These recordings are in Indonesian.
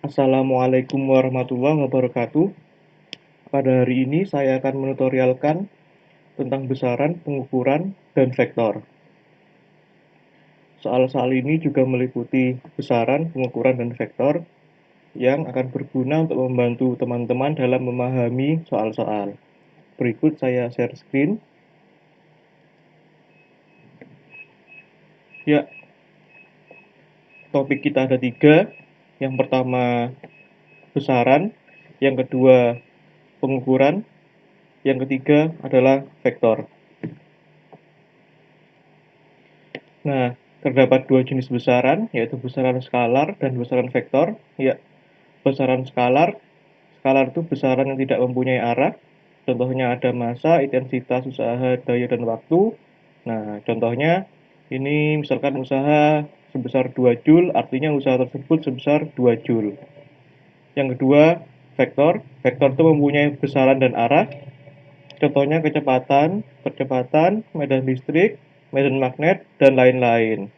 Assalamualaikum warahmatullahi wabarakatuh. Pada hari ini saya akan menutorialkan tentang besaran, pengukuran, dan vektor. Soal-soal ini juga meliputi besaran, pengukuran, dan vektor yang akan berguna untuk membantu teman-teman dalam memahami soal-soal. Berikut saya share screen. Ya, topik kita ada tiga. Yang pertama besaran, yang kedua pengukuran, yang ketiga adalah vektor. Nah, terdapat dua jenis besaran, yaitu besaran skalar dan besaran vektor. Ya, besaran skalar, skalar itu besaran yang tidak mempunyai arah. Contohnya ada massa, intensitas, usaha, daya, dan waktu. Nah, contohnya ini misalkan usaha sebesar 2 Joule, artinya usaha tersebut sebesar 2 Joule. Yang kedua, vektor. Vektor itu mempunyai besaran dan arah. Contohnya kecepatan, medan listrik, medan magnet, dan lain-lain.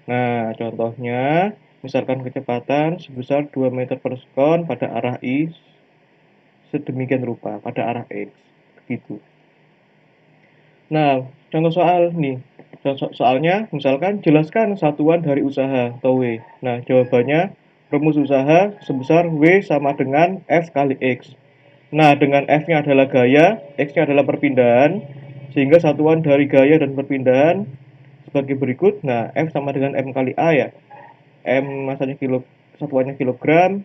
Nah, contohnya, misalkan kecepatan sebesar 2 meter per sekon pada arah I, sedemikian rupa, pada arah X. Begitu. Nah, contoh soal nih. Soalnya, misalkan, jelaskan satuan dari usaha, atau W. Nah, jawabannya, rumus usaha sebesar W sama dengan F kali X. Nah, dengan F-nya adalah gaya, X-nya adalah perpindahan, sehingga satuan dari gaya dan perpindahan sebagai berikut. Nah, F sama dengan M kali A ya. M masanya satuannya kilogram,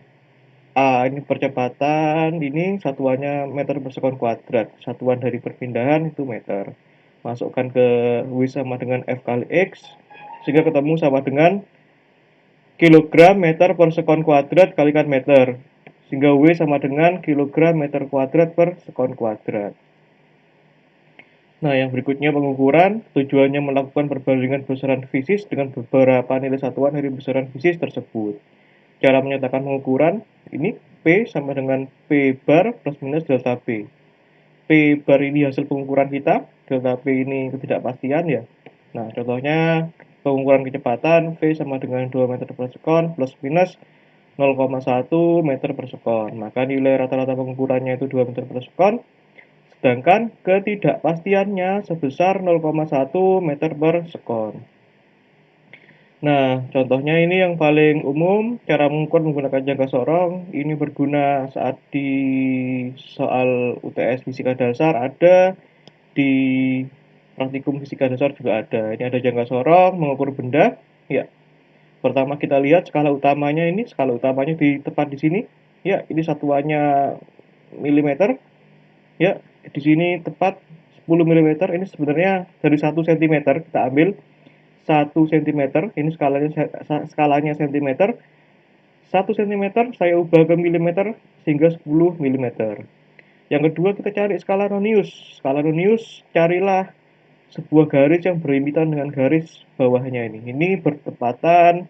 A ini percepatan, ini satuannya meter per sekon kuadrat. Satuan dari perpindahan itu meter. Masukkan ke W sama dengan F kali X, sehingga ketemu sama dengan kilogram meter per sekon kuadrat kalikan meter. Sehingga W sama dengan kilogram meter kuadrat per sekon kuadrat. Nah, yang berikutnya pengukuran. Tujuannya melakukan perbandingan besaran fisis dengan beberapa nilai satuan dari besaran fisis tersebut. Cara menyatakan pengukuran, ini P sama dengan P bar plus minus delta P. P bar ini hasil pengukuran kita, delta P ini ketidakpastian ya. Nah, contohnya pengukuran kecepatan V sama dengan 2 meter per sekon plus minus 0,1 meter per sekon. Maka nilai rata-rata pengukurannya itu 2 meter per sekon, sedangkan ketidakpastiannya sebesar 0,1 meter per sekon. Nah, contohnya ini yang paling umum, cara mengukur menggunakan jangka sorong. Ini berguna saat di soal UTS fisika dasar ada, di praktikum fisika dasar juga ada. Ini ada jangka sorong, mengukur benda. Ya, pertama kita lihat skala utamanya ini, skala utamanya di tepat di sini. Ya, ini satuannya milimeter. Ya, di sini tepat 10 milimeter. Ini sebenarnya dari 1 cm kita ambil 1 cm, ini skalanya cm. 1 cm saya ubah ke milimeter sehingga 10 milimeter. Yang kedua kita cari skala nonius. Skala nonius carilah sebuah garis yang berhimpitan dengan garis bawahnya ini. Ini bertepatan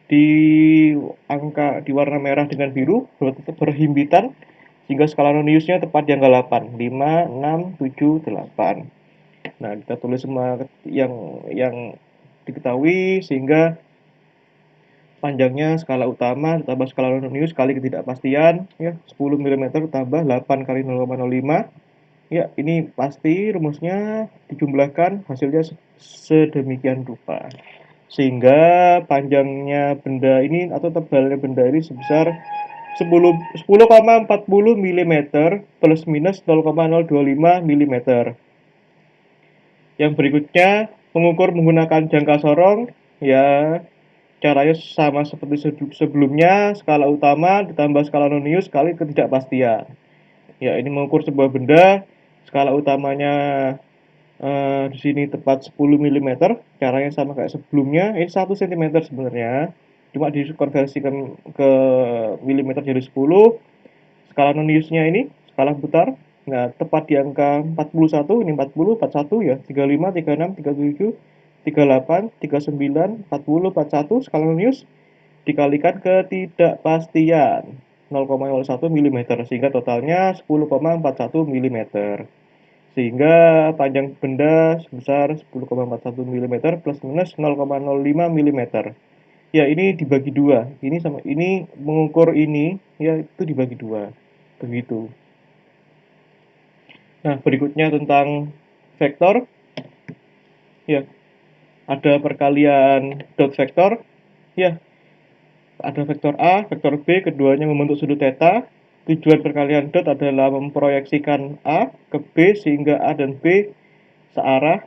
di angka di warna merah dengan biru, berhimpitan sehingga skala noniusnya tepat di angka 8. 5, 6, 7, 8. Nah, kita tulis semua yang diketahui sehingga panjangnya skala utama ditambah skala nonius kali ketidakpastian ya 10 milimeter tambah 8 kali 0,05. Ya, ini pasti rumusnya dijumlahkan hasilnya sedemikian rupa. Sehingga panjangnya benda ini atau tebalnya benda ini sebesar 10,40 mm plus minus 0,025 mm. Yang berikutnya, mengukur menggunakan jangka sorong, ya caranya sama seperti sebelumnya, skala utama ditambah skala nonius kali ketidakpastian. Ya, ini mengukur sebuah benda, skala utamanya di sini tepat 10 mm, caranya sama kayak sebelumnya, ini 1 cm sebenarnya, cuma dikonversikan ke milimeter jadi 10. Skala noniusnya ini skala putar. Nah, tepat di angka 41, ini 40, 41 ya, 35, 36, 37, 38, 39, 40, 41 skala nonius dikalikan ketidakpastian 0,01 mm sehingga totalnya 10,41 mm. Sehingga panjang benda sebesar 10,41 mm plus minus 0,05 mm. Ya, ini dibagi dua. Ini sama ini mengukur ini, ya itu dibagi dua. Begitu. Nah, berikutnya tentang vektor. Ya, ada perkalian dot vektor. Ya, ada vektor A, vektor B, keduanya membentuk sudut theta. Tujuan perkalian dot adalah memproyeksikan A ke B sehingga A dan B searah,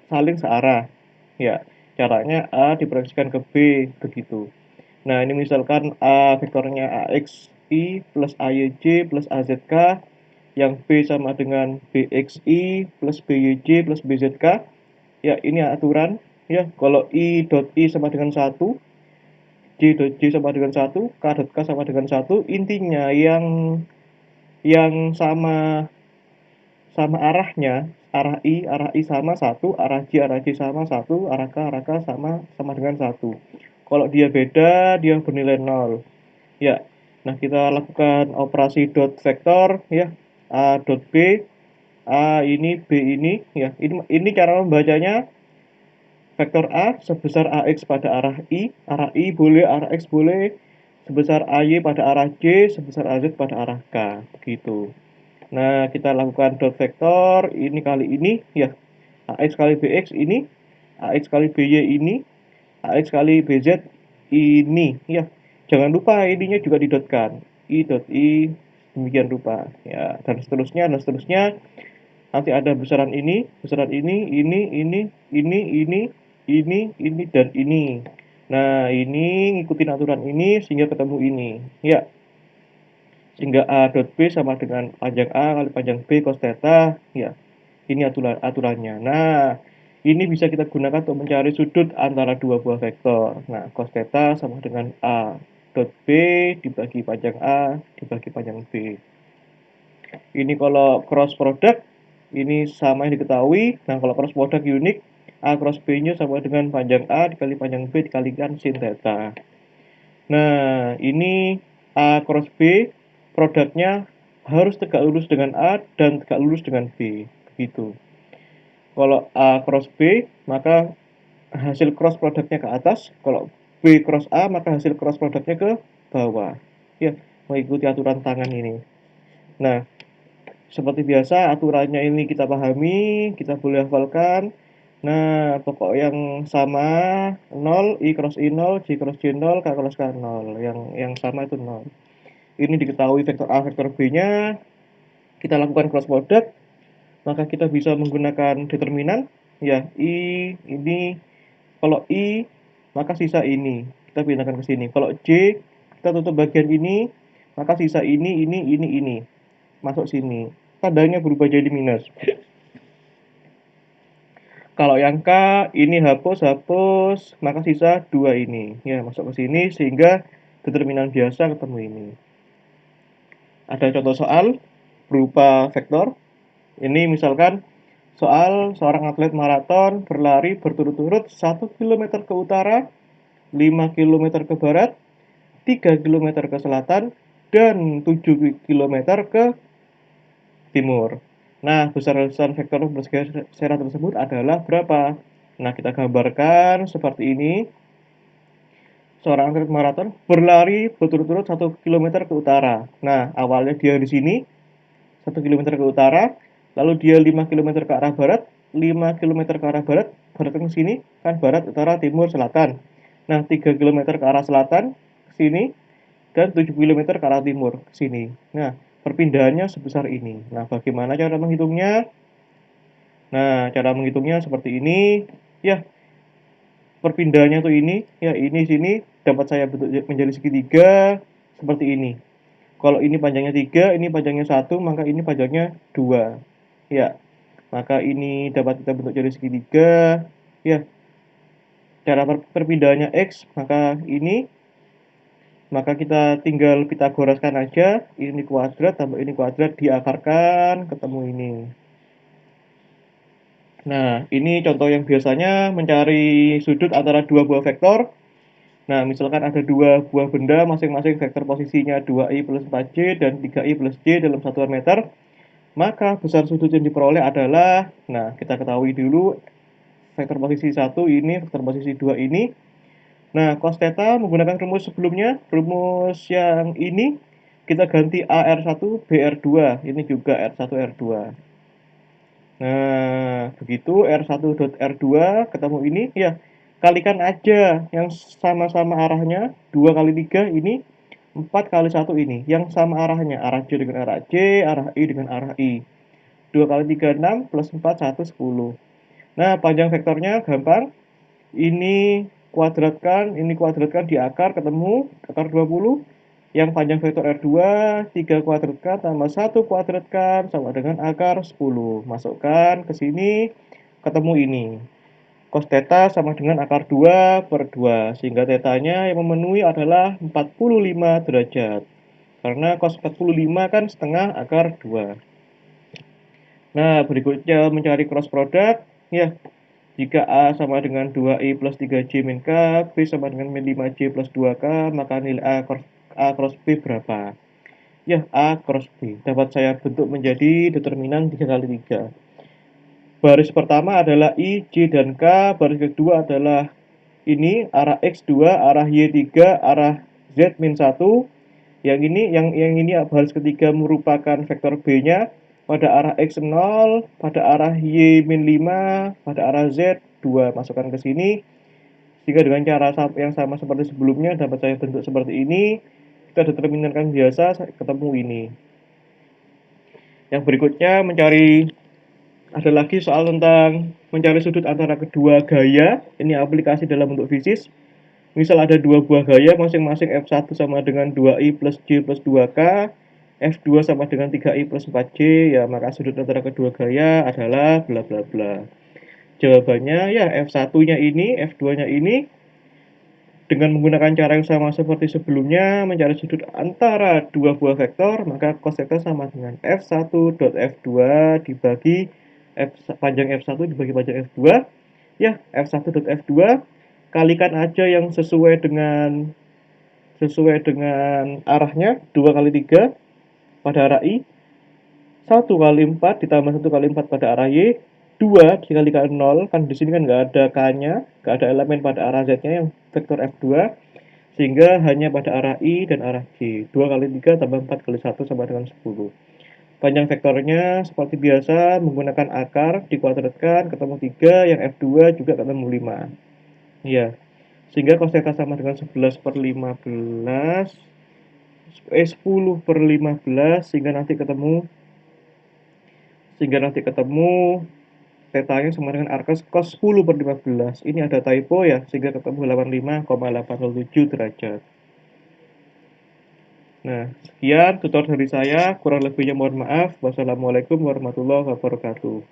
saling searah. Ya, caranya A diproyeksikan ke B begitu. Nah, ini misalkan A vektornya AXI plus AYJ plus AZK, yang B sama dengan BXI plus BYJ plus BZK. Ya, ini aturan. Ya, kalau I.I sama dengan 1, J.J sama dengan 1, K.K sama dengan 1. Intinya yang sama sama arahnya, arah I sama 1, arah J sama 1, arah K sama sama dengan 1. Kalau dia beda, dia bernilai 0. Ya, nah kita lakukan operasi dot vektor ya, A dot B, A ini, B ini, ya. Ini cara membacanya, vektor A sebesar AX pada arah I boleh, arah X boleh, sebesar AY pada arah J, sebesar AZ pada arah K, begitu. Nah, kita lakukan dot vektor, ini kali ini, ya, AX kali BX ini, AX kali BY ini, AX kali BZ ini, ya. Jangan lupa ininya juga didotkan. I dot I, demikian rupa. Ya, dan seterusnya, dan seterusnya. Nanti ada besaran ini, ini, dan ini. Nah, ini ngikutin aturan ini sehingga ketemu ini. Ya, sehingga A dot B sama dengan panjang A kali panjang B cos theta. Ya, ini aturannya. Nah, ini bisa kita gunakan untuk mencari sudut antara dua buah vektor. Nah, cos theta sama dengan A dot B dibagi panjang A dibagi panjang B. Ini kalau cross product, ini sama yang diketahui. Nah, kalau cross product unik, A cross B-nya sama dengan panjang A dikali panjang B dikalikan sin theta. Nah, ini A cross B, produknya harus tegak lurus dengan A dan tegak lurus dengan B. Begitu. Kalau A cross B, maka hasil cross produknya ke atas. Kalau B cross A, maka hasil cross produknya ke bawah. Ya, mengikuti aturan tangan ini. Nah, seperti biasa, aturannya ini kita pahami, kita boleh hafalkan. Nah, pokok yang sama 0, I cross I 0, J cross J 0, K cross K 0. Yang sama itu 0. Ini diketahui vektor A, vektor B-nya. Kita lakukan cross product, maka kita bisa menggunakan determinan. Ya, I ini, kalau I, maka sisa ini. Kita pindahkan ke sini. Kalau J, kita tutup bagian ini, maka sisa ini. Masuk sini. Tandanya berubah jadi minus. Kalau yang K ini hapus, maka sisa 2 ini. Ya, masuk ke sini sehingga determinan biasa ketemu ini. Ada contoh soal berupa vektor. Ini misalkan soal seorang atlet maraton berlari berturut-turut 1 km ke utara, 5 km ke barat, 3 km ke selatan, dan 7 km ke timur. Nah, besaran vektor bergeser tersebut adalah berapa? Nah, kita gambarkan seperti ini. Seorang atlet maraton berlari berturut-turut 1 km ke utara. Nah, awalnya dia di sini, 1 km ke utara, lalu dia 5 km ke arah barat, 5 km ke arah barat, barat ke sini, kan barat, utara, timur, selatan. Nah, 3 km ke arah selatan, ke sini, dan 7 km ke arah timur, ke sini. Nah, perpindahannya sebesar ini. Nah, bagaimana cara menghitungnya? Nah, cara menghitungnya seperti ini. Ya, perpindahannya tuh ini, ya ini sini dapat saya bentuk menjadi segitiga seperti ini. Kalau ini panjangnya 3, ini panjangnya 1, maka ini panjangnya 2. Ya, maka ini dapat kita bentuk jadi segitiga. Ya, cara perpindahannya X, maka kita tinggal Pitagoraskan aja. Ini kuadrat tambah ini kuadrat diakarkan ketemu ini. Nah, ini contoh yang biasanya mencari sudut antara dua buah vektor. Nah, misalkan ada dua buah benda, masing-masing vektor posisinya 2i plus 4j dan 3i plus j dalam satuan meter, maka besar sudut yang diperoleh adalah, nah kita ketahui dulu, vektor posisi 1 ini, vektor posisi 2 ini. Nah, cos theta menggunakan rumus sebelumnya, rumus yang ini kita ganti AR1 BR2, ini juga R1 R2. Nah, begitu R1 dot R2 ketemu ini, ya kalikan aja yang sama-sama arahnya 2 kali 3 ini 4 kali 1 ini, yang sama arahnya, arah J dengan arah J, arah I dengan arah I. 2 kali 3 6, plus 4 1 10. Nah, panjang vektornya gampang. Ini kuadratkan di akar, ketemu akar 20. Yang panjang vektor R2, 3 kuadratkan tambah 1 kuadratkan sama dengan akar 10. Masukkan ke sini, ketemu ini. Cos theta sama dengan akar 2 per 2. Sehingga tetanya yang memenuhi adalah 45 derajat. Karena cos 45 kan setengah akar 2. Nah, berikutnya mencari cross product. Ya, jika A sama dengan 2I plus 3J min K, B sama dengan min 5J plus 2K, maka nilai A cross B berapa? Ya, A cross B dapat saya bentuk menjadi determinan 3 kali 3. Baris pertama adalah I, J, dan K. Baris kedua adalah ini, arah X2, arah Y3, arah Z min 1. Yang ini baris ketiga merupakan vektor B-nya pada arah X0, pada arah Y min 5, pada arah Z 2. Masukkan ke sini. Jika dengan cara yang sama seperti sebelumnya dapat saya bentuk seperti ini. Kita determinankan biasa, ketemu ini. Yang berikutnya ada lagi soal tentang mencari sudut antara kedua gaya. Ini aplikasi dalam bentuk fisis. Misal ada dua buah gaya, masing-masing F1 sama dengan 2I plus J plus 2K, F2 sama dengan 3I plus 4J, ya maka sudut antara kedua gaya adalah bla bla bla. Jawabannya ya F1-nya ini, F2-nya ini, dengan menggunakan cara yang sama seperti sebelumnya, mencari sudut antara dua buah vektor, maka cos theta sama dengan F1 dot F2 dibagi panjang F1 dibagi panjang F2. Ya, F1 dot F2 kalikan aja yang sesuai dengan arahnya, 2 kali 3 pada arah I, 1 kali 4 ditambah 1 kali 4 pada arah Y, 2 dikalikan 0, kan di sini kan nggak ada K-nya, nggak ada elemen pada arah Z-nya yang vektor F2, sehingga hanya pada arah I dan arah J. 2 kali 3 tambah 4 kali 1 sama dengan 10. Panjang vektornya seperti biasa menggunakan akar, dikuadratkan, ketemu 3, yang F2 juga ketemu 5. Iya. Sehingga cos theta sama dengan 11 per 15, 10 per 15, sehingga nanti ketemu tetanya sama dengan arcos cos 10 per 15. Ini ada typo ya, sehingga ketemu 85,807 derajat. Nah, sekian tutor dari saya, kurang lebihnya mohon maaf. Wassalamualaikum warahmatullahi wabarakatuh.